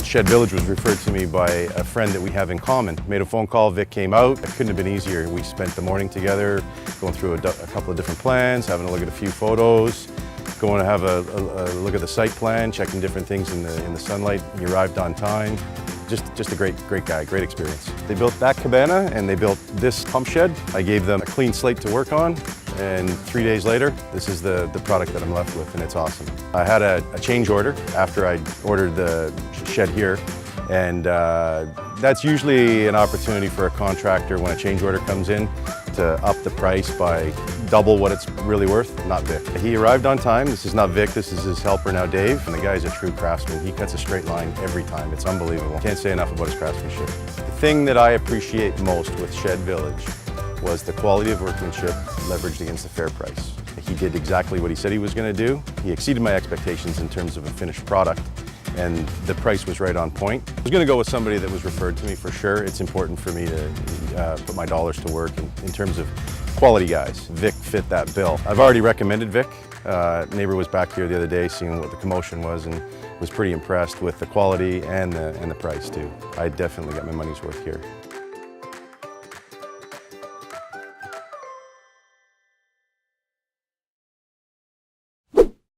Shed Village was referred to me by a friend that we have in common. Made a phone call, Vic came out. It couldn't have been easier. We spent the morning together, going through a couple of different plans, having a look at a few photos, going to have a look at the site plan, checking different things in the sunlight. He arrived on time. Just a great guy, great experience. They built that cabana and they built this pump shed. I gave them a clean slate to work on, and 3 days later, this is the product that I'm left with, and it's awesome. I had a change order after I ordered the shed here, and that's usually an opportunity for a contractor when a change order comes in to up the price by double what it's really worth. Not Vic. He arrived on time. This is not Vic, this is his helper now, Dave. And the guy's a true craftsman. He cuts a straight line every time. It's unbelievable. Can't say enough about his craftsmanship. The thing that I appreciate most with Shed Village was the quality of workmanship leveraged against the fair price. He did exactly what he said he was going to do. He exceeded my expectations in terms of a finished product, and the price was right on point. I was going to go with somebody that was referred to me for sure. It's important for me to put my dollars to work in terms of quality guys. Vic fit that bill. I've already recommended Vic. Neighbor was back here the other day seeing what the commotion was and was pretty impressed with the quality and the price too. I definitely got my money's worth here.